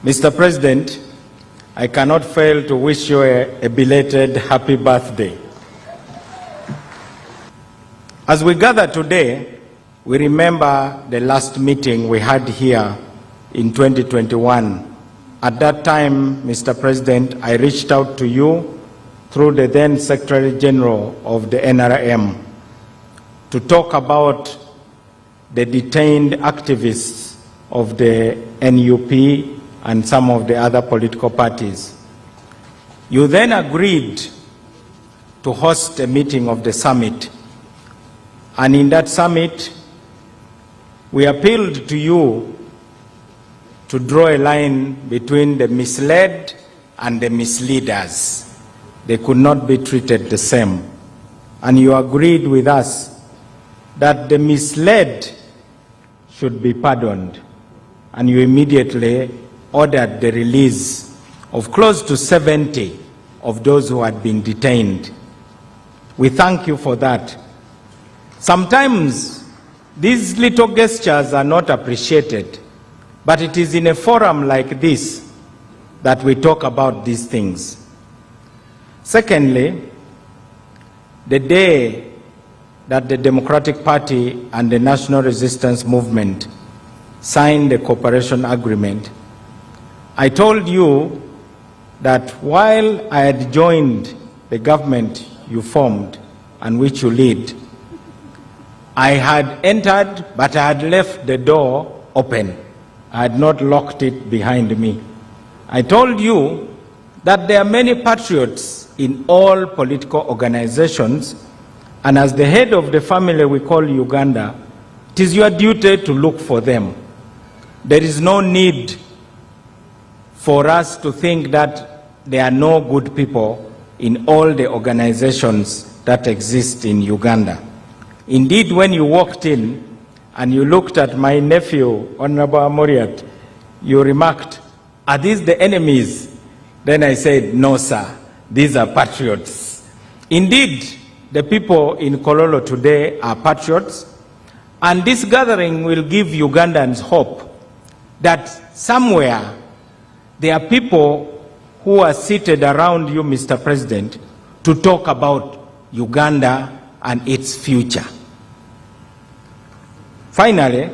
Mr. President, I cannot fail to wish you a belated happy birthday. As we gather today, we remember the last meeting we had here in 2021. At that time, Mr. President, I reached out to you through the then Secretary General of the NRM to talk about the detained activists of the NUP and some of the other political parties. You then agreed to host a meeting of the summit, and in that summit, we appealed to you to draw a line between the misled and the misleaders. They could not be treated the same. And you agreed with us that the misled should be pardoned, and you immediately ordered the release of close to 70 of those who had been detained. We thank you for that. Sometimes these little gestures are not appreciated, but it is in a forum like this that we talk about these things. Secondly, the day that the Democratic Party and the National Resistance Movement signed the cooperation agreement, I told you that while I had joined the government you formed and which you lead, I had entered, but I had left the door open. I had not locked it behind me. I told you that there are many patriots in all political organizations, and as the head of the family we call Uganda, it is your duty to look for them. There is no need for us to think that there are no good people in all the organizations that exist in Uganda. Indeed, when you walked in and you looked at my nephew, Honorable Amoriat, you remarked, "Are these the enemies?" Then I said, "No, sir, these are patriots." Indeed, the people in Kololo today are patriots, and this gathering will give Ugandans hope that somewhere there are people who are seated around you, Mr. President, to talk about Uganda and its future. Finally,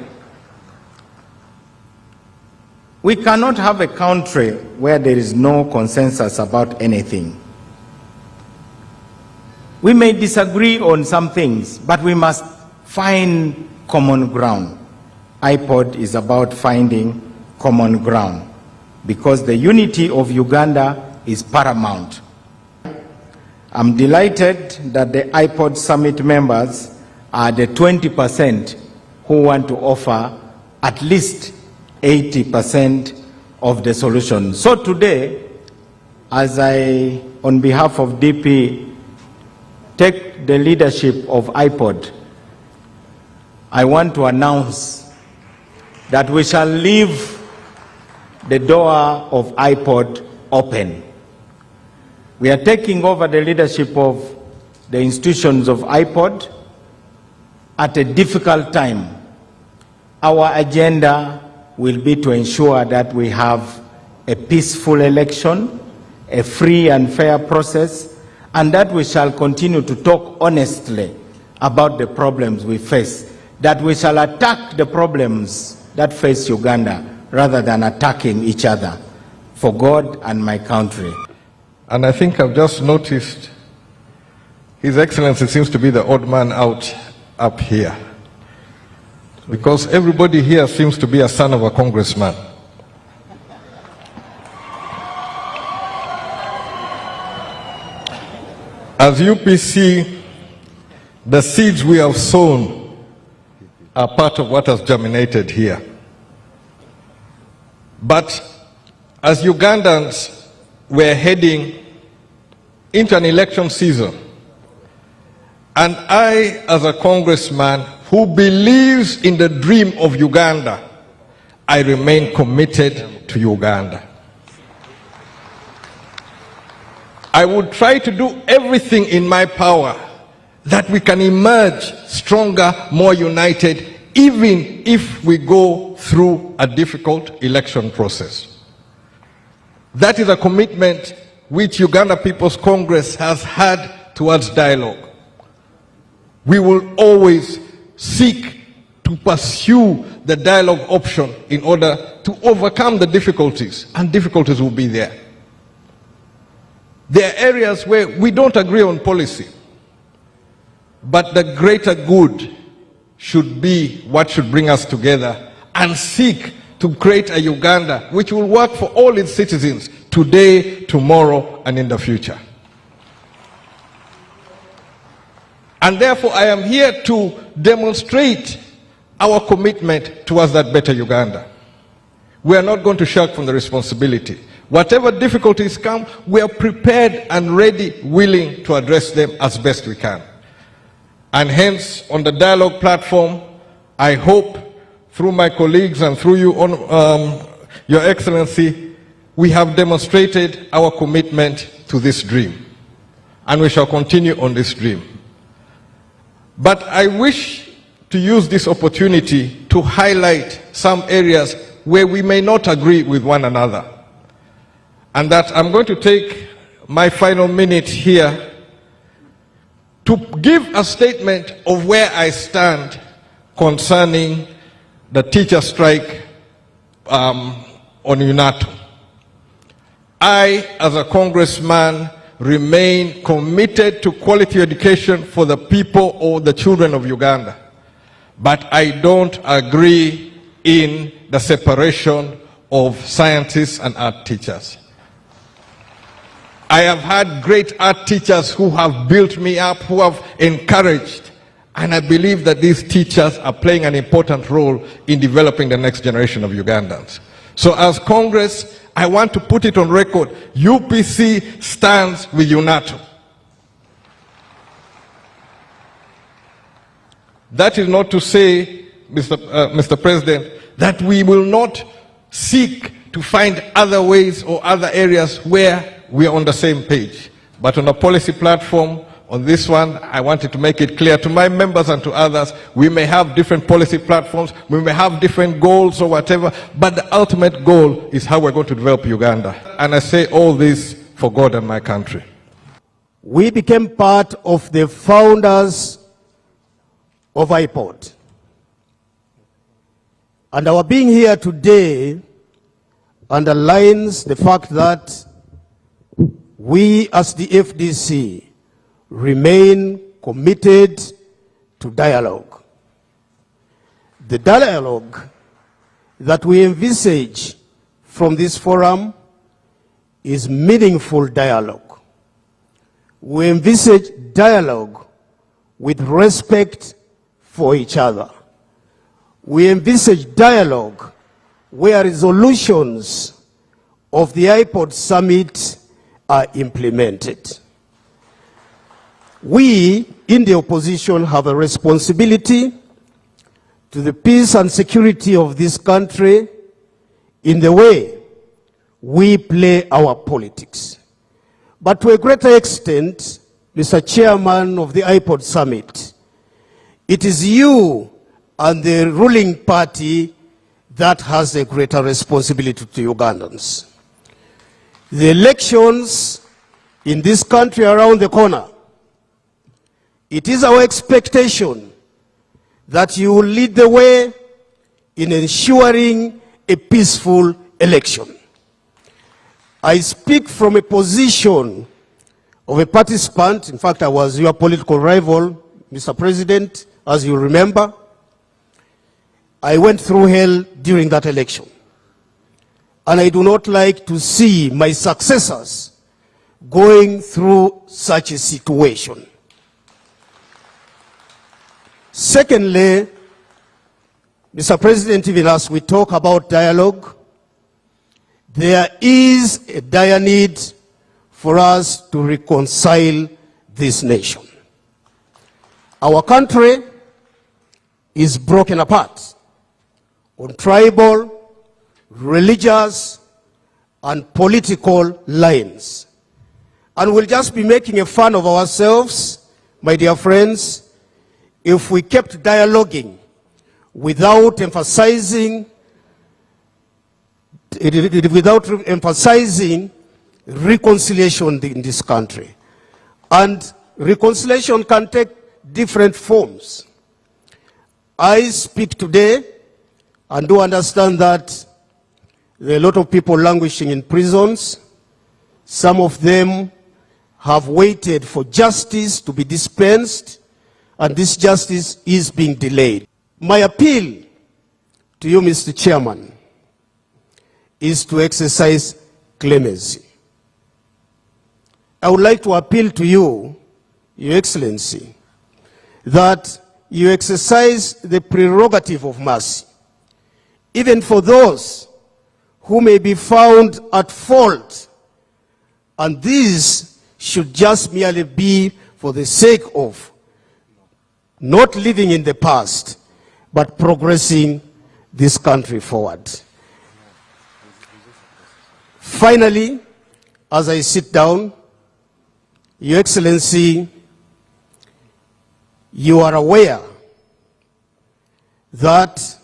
we cannot have a country where there is no consensus about anything. We may disagree on some things, but we must find common ground. IPOD is about finding common ground, because the unity of Uganda is paramount. I'm delighted that the IPOD summit members are the 20% who want to offer at least 80% of the solution. So today, as I, on behalf of DP, take the leadership of IPOD, I want to announce that we shall leave the door of IPOD open. We are taking over the leadership of the institutions of IPOD at a difficult time. Our agenda will be to ensure that we have a peaceful election, a free and fair process, and that we shall continue to talk honestly about the problems we face, that we shall attack the problems that face Uganda rather than attacking each other, for God and my country. And I think I've just noticed His Excellency seems to be the odd man out up here, because everybody here seems to be a son of a congressman. As UPC, the seeds we have sown are part of what has germinated here. But as Ugandans, we're heading into an election season, and I, as a congressman who believes in the dream of Uganda, I remain committed to Uganda. I would try to do everything in my power that we can emerge stronger, more united, even if we go through a difficult election process. That is a commitment which Uganda People's Congress has had towards dialogue. We will always seek to pursue the dialogue option in order to overcome the difficulties, and difficulties will be there. There are areas where we don't agree on policy, but the greater good should be what should bring us together and seek to create a Uganda which will work for all its citizens today, tomorrow, and in the future. And therefore, I am here to demonstrate our commitment towards that better Uganda. We are not going to shirk from the responsibility. Whatever difficulties come, we are prepared and ready, willing to address them as best we can. And hence, on the dialogue platform, I hope through my colleagues and through you, Your Excellency, we have demonstrated our commitment to this dream. And we shall continue on this dream. But I wish to use this opportunity to highlight some areas where we may not agree with one another. And that I'm going to take my final minute here to give a statement of where I stand concerning the teacher strike on UNATO. I, as a congressman, remain committed to quality education for the people or the children of Uganda. But I don't agree in the separation of scientists and art teachers. I have had great art teachers who have built me up, who have encouraged, and I believe that these teachers are playing an important role in developing the next generation of Ugandans. So as Congress, I want to put it on record, UPC stands with UNATO. That is not to say, Mr. President, that we will not seek to find other ways or other areas where we are on the same page. But on a policy platform, on this one, I wanted to make it clear to my members and to others, we may have different policy platforms, we may have different goals or whatever, but the ultimate goal is how we're going to develop Uganda. And I say all this for God and my country. We became part of the founders of IPOD. And our being here today underlines the fact that we as the FDC remain committed to dialogue. The dialogue that we envisage from this forum is meaningful dialogue. We envisage dialogue with respect for each other. We envisage dialogue where resolutions of the IPOD summit are implemented. We, in the opposition, have a responsibility to the peace and security of this country in the way we play our politics. But to a greater extent, Mr. Chairman of the IPOD Summit, it is you and the ruling party that has a greater responsibility to Ugandans. The elections in this country are around the corner. It is our expectation that you will lead the way in ensuring a peaceful election. I speak from a position of a participant. In fact, I was your political rival, Mr. President, as you remember. I went through hell during that election. And I do not like to see my successors going through such a situation. Secondly, Mr. President, even as we talk about dialogue, there is a dire need for us to reconcile this nation. Our country is broken apart on tribal, religious, and political lines. And we'll just be making a fun of ourselves, my dear friends, if we kept dialoguing without emphasizing without emphasizing reconciliation in this country. And reconciliation can take different forms. I speak today and do understand that there are a lot of people languishing in prisons. Some of them have waited for justice to be dispensed, and this justice is being delayed. My appeal to you, Mr. Chairman, is to exercise clemency. I would like to appeal to you, Your Excellency, that you exercise the prerogative of mercy, even for those who may be found at fault, and these should just merely be for the sake of not living in the past, but progressing this country forward. Finally, as I sit down, Your Excellency, you are aware that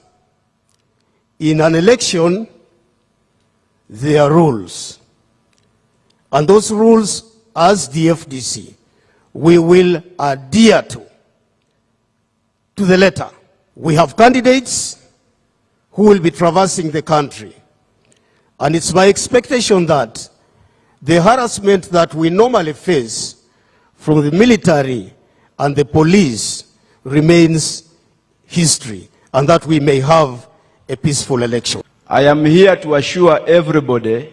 in an election there are rules. And those rules, as the FDC, we will adhere to the letter. We have candidates who will be traversing the country. And it's my expectation that the harassment that we normally face from the military and the police remains history, and that we may have a peaceful election. I am here to assure everybody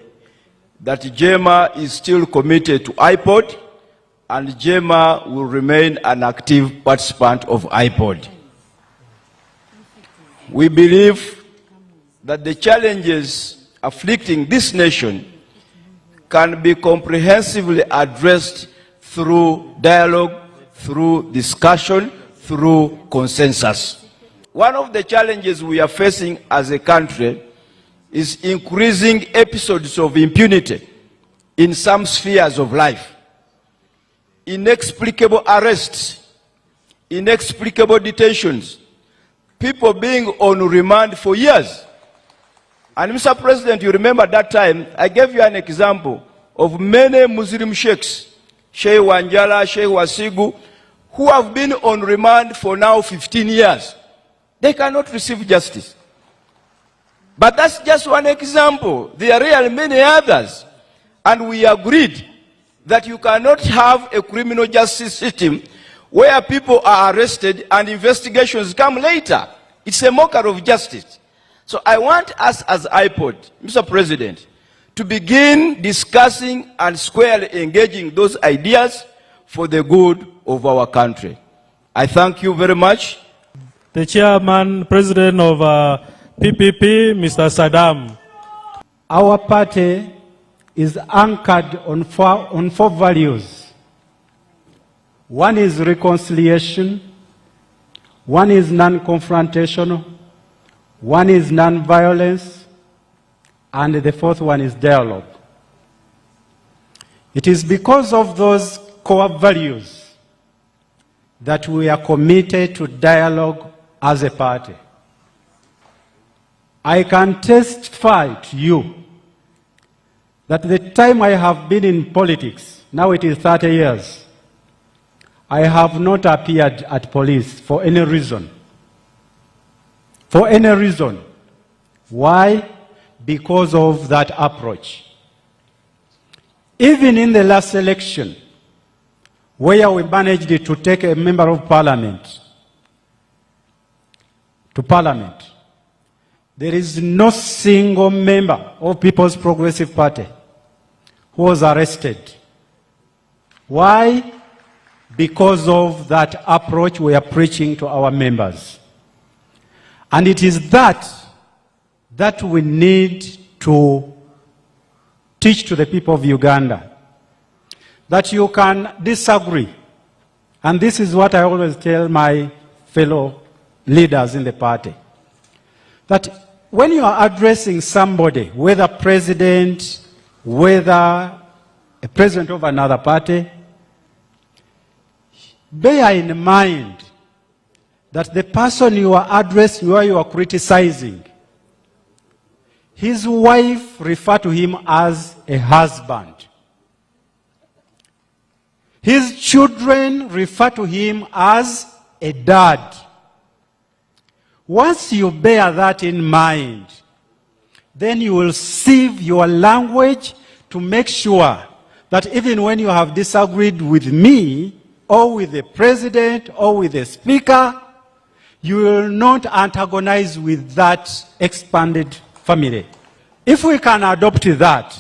that JEEMA is still committed to IPOD, and JEEMA will remain an active participant of IPOD. We believe that the challenges afflicting this nation can be comprehensively addressed through dialogue, through discussion, through consensus. One of the challenges we are facing as a country is increasing episodes of impunity in some spheres of life. Inexplicable arrests, inexplicable detentions, people being on remand for years. And Mr. President, you remember that time, I gave you an example of many Muslim sheikhs, Sheikh Wanjala, Sheikh Wasigu, who have been on remand for now 15 years. They cannot receive justice. But that's just one example. There are really many others. And we agreed that you cannot have a criminal justice system where people are arrested and investigations come later. It's a mockery of justice. So I want us as IPOD, Mr. President, to begin discussing and squarely engaging those ideas for the good of our country. I thank you very much. The chairman, president of PPP, Mr. Saddam. Our party is anchored on four values. One is reconciliation, one is non-confrontational, one is non-violence, and the fourth one is dialogue. It is because of those core values that we are committed to dialogue as a party. I can testify to you that the time I have been in politics, now it is 30 years, I have not appeared at police for any reason. For any reason. Why? Because of that approach. Even in the last election, where we managed to take a member of parliament to parliament, there is no single member of People's Progressive Party who was arrested. Why? Because of that approach we are preaching to our members. And it is that we need to teach to the people of Uganda. That you can disagree. And this is what I always tell my fellow leaders in the party. That when you are addressing somebody, whether president, whether a president of another party, bear in mind that the person you are addressing, who you are criticizing, his wife referred to him as a husband. His children refer to him as a dad. Once you bear that in mind, then you will sieve your language to make sure that even when you have disagreed with me, or with the president, or with the speaker, you will not antagonize with that expanded family. If we can adopt that,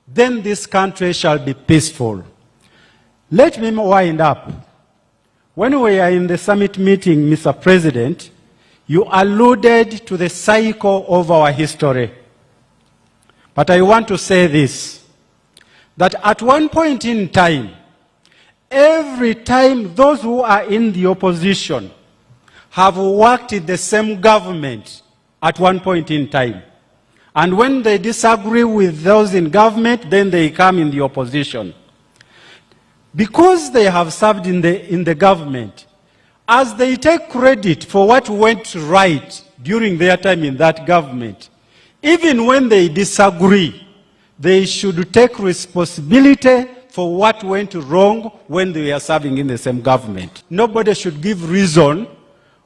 then this country shall be peaceful. Let me wind up. When we are in the summit meeting, Mr. President, you alluded to the cycle of our history. But I want to say this, that at one point in time, every time those who are in the opposition have worked in the same government at one point in time. And when they disagree with those in government, then they come in the opposition. Because they have served in the government, as they take credit for what went right during their time in that government, even when they disagree, they should take responsibility for what went wrong when they were serving in the same government. Nobody should give reason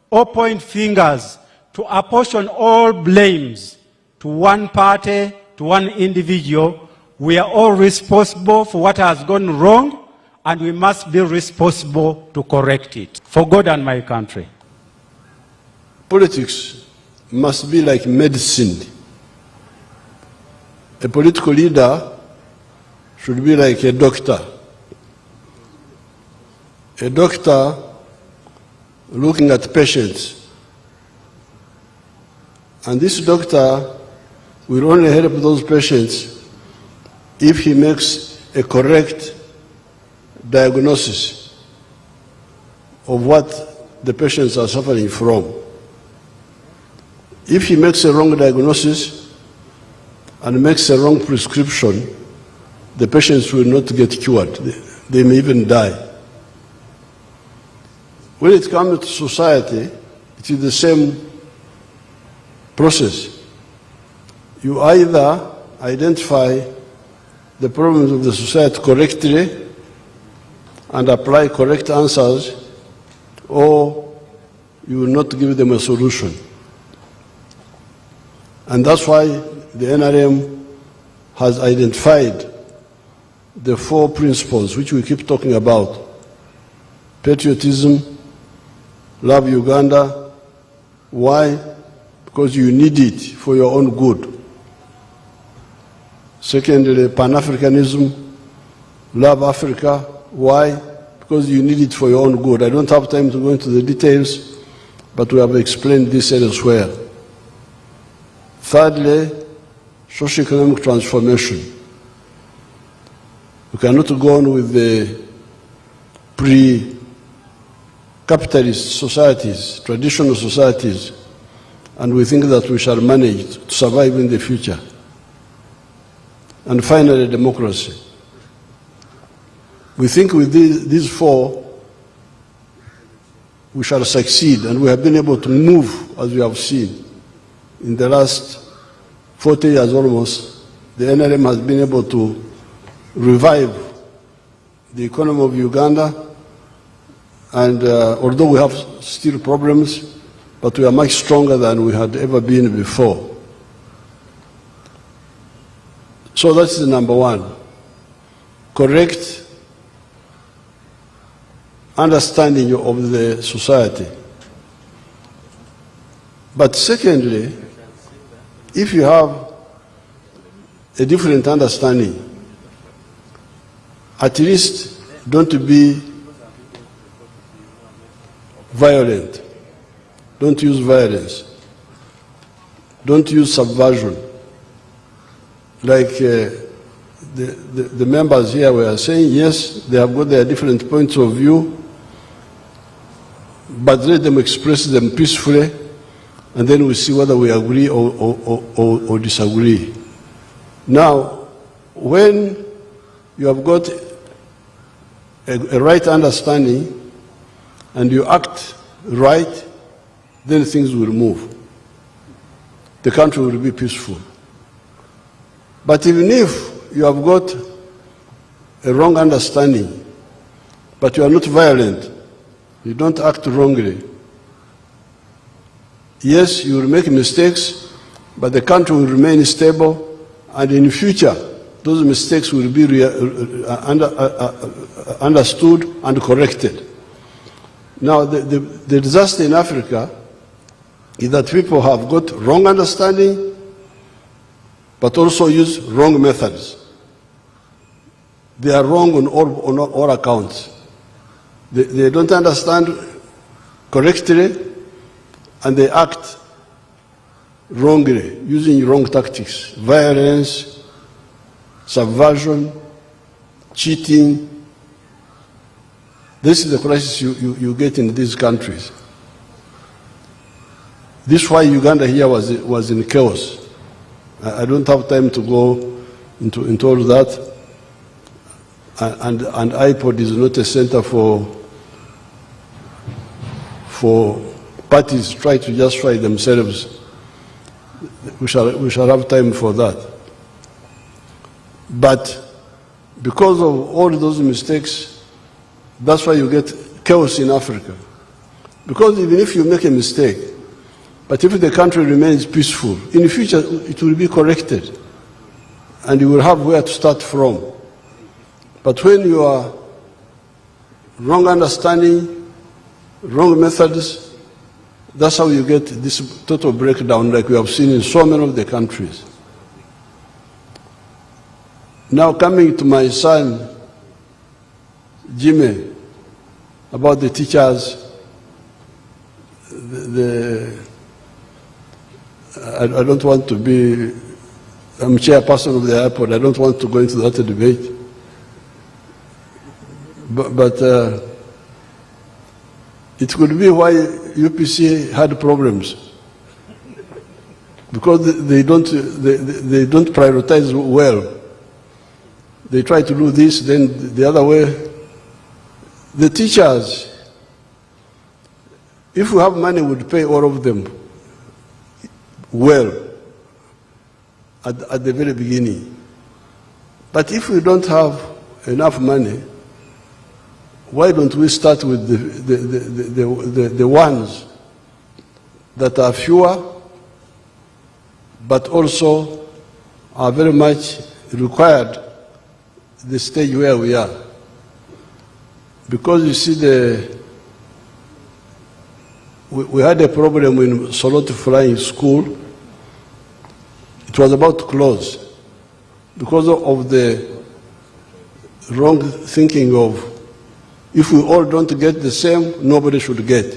or point fingers to apportion all blames to one party, to one individual. We are all responsible for what has gone wrong, and we must be responsible to correct it, for God and my country. Politics must be like medicine. A political leader should be like a doctor. A doctor looking at patients. And this doctor will only help those patients if he makes a correct diagnosis of what the patients are suffering from. If he makes a wrong diagnosis and makes a wrong prescription, the patients will not get cured. They may even die. When it comes to society, it is the same process. You either identify the problems of the society correctly and apply correct answers, or you will not give them a solution. And that's why the NRM has identified the 4 principles which we keep talking about: patriotism, love Uganda. Why? Because you need it for your own good. Secondly, Pan-Africanism, love Africa. Why? Because you need it for your own good. I don't have time to go into the details, but we have explained this elsewhere. Thirdly, socio-economic transformation. We cannot go on with the pre-capitalist societies, traditional societies, and we think that we shall manage to survive in the future. And finally, democracy. We think with these 4, we shall succeed, and we have been able to move, as we have seen. In the last 40 years almost, the NRM has been able to revive the economy of Uganda, and although we have still problems, but we are much stronger than we had ever been before. So that's the number 1. Correct understanding of the society. But secondly, if you have a different understanding, at least don't be violent. Don't use violence. Don't use subversion. Like the members here were saying, yes, they have got their different points of view, but let them express them peacefully, and then we see whether we agree or disagree. Now, when you have got a right understanding and you act right, then things will move. the country will be peaceful. But even if you have got a wrong understanding, but you are not violent, you don't act wrongly, yes, you will make mistakes, but the country will remain stable, and in the future, those mistakes will be understood and corrected. Now, the disaster in Africa is that people have got wrong understanding, but also use wrong methods. They are wrong on all accounts. They don't understand correctly, and they act wrongly, using wrong tactics, violence, subversion, cheating. This is the crisis you get in these countries. This is why Uganda here was in chaos. I don't have time to go into all that. And IPOD is not a center for parties try to justify themselves. We shall have time for that. But because of all those mistakes, that's why you get chaos in Africa. Because even if you make a mistake, but if the country remains peaceful, in the future it will be corrected, and you will have where to start from. But when you are wrong understanding, wrong methods, that's how you get this total breakdown like we have seen in so many of the countries. Now coming to my son, JEEMA, about the teachers, I don't want to be, I'm chairperson of the IPOD, I don't want to go into that debate. But it could be why UPC had problems, because they don't prioritize well. They try to do this, then the other way. The teachers, if we have money, we would pay all of them well at the very beginning. But if we don't have enough money, why don't we start with the ones that are fewer, but also are very much required the stage where we are? Because you see, we had a problem in Solot Flying School. It was about to close because of the wrong thinking of, if we all don't get the same, nobody should get.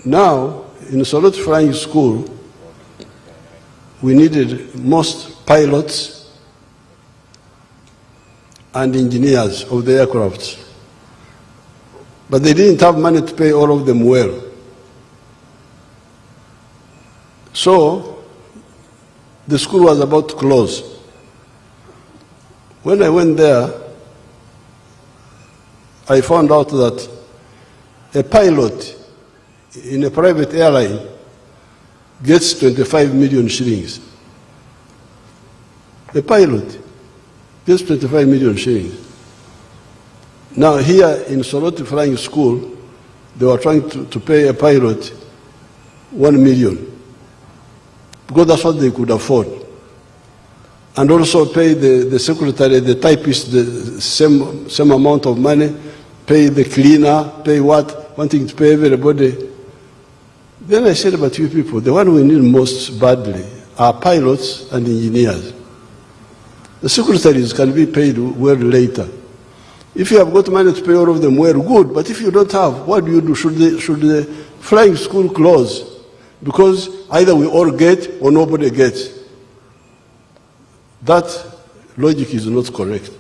Now, in Solot Flying School, we needed most pilots and engineers of the aircrafts. But they didn't have money to pay all of them well. So, the school was about to close. When I went there, I found out that a pilot in a private airline gets 25 million shillings. A pilot gets 25 million shillings. Now here in Soloti Flying School, they were trying to pay a pilot 1 million, because that's what they could afford. And also pay the secretary, the typist, the same amount of money, pay the cleaner, pay what, wanting to pay everybody. Then I said, but you people, the one we need most badly are pilots and engineers. The secretaries can be paid well later. If you have got money to pay all of them well, good. But if you don't have, what do you do? Should the flying school close? Because either we all get or nobody gets. That logic is not correct.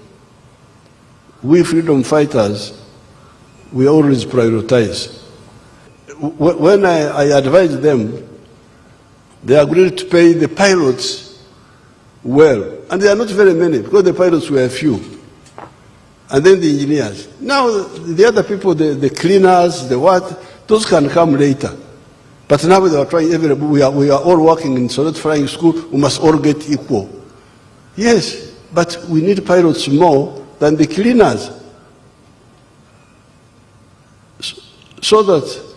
We freedom fighters, we always prioritize. When I advised them, they agreed to pay the pilots well. And they are not very many, because the pilots were few. And then the engineers. Now, the other people, the cleaners, the what, those can come later. But now they are trying, we are all working in Solid Flying School, we must all get equal. Yes, but we need pilots more than the cleaners. So that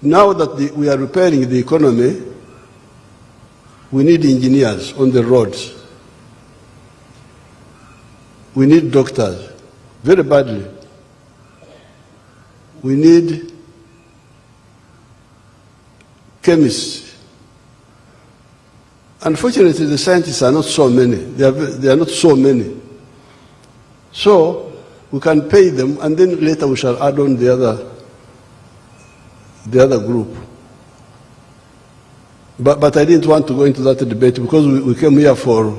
now that we are repairing the economy, we need engineers on the roads. We need doctors, very badly. We need chemists. Unfortunately, the scientists are not so many. They are not so many. So we can pay them, and then later we shall add on the other group. But I didn't want to go into that debate because we came here for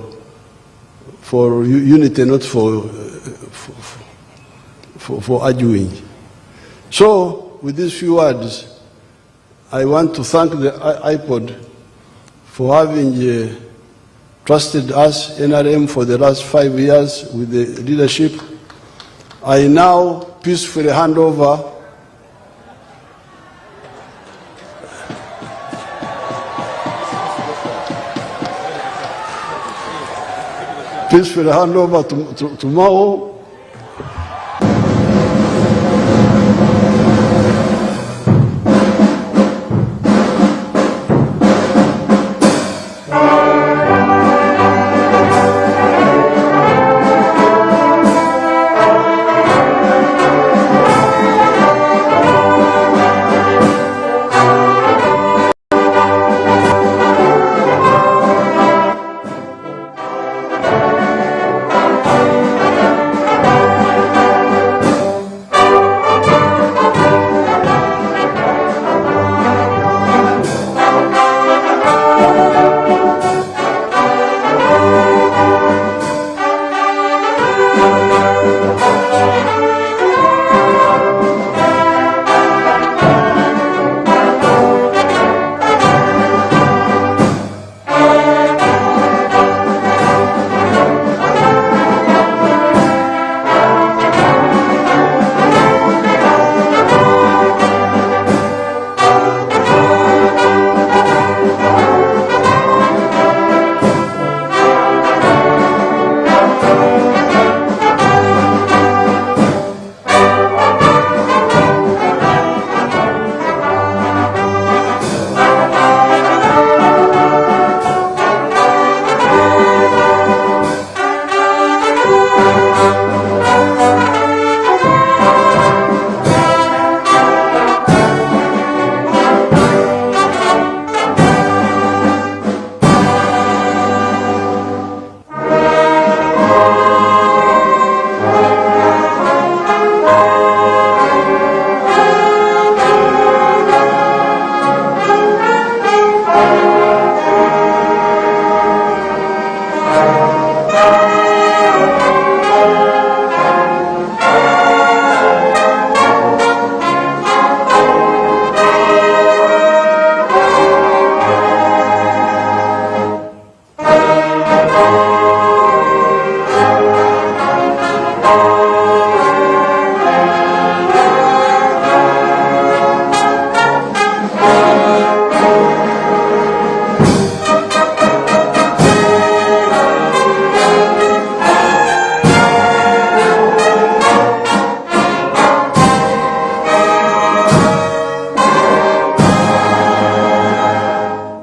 unity, not for arguing. So, with these few words, I want to thank the IPOD for having trusted us, NRM, for the last 5 years with the leadership. I now peacefully hand over to Mao.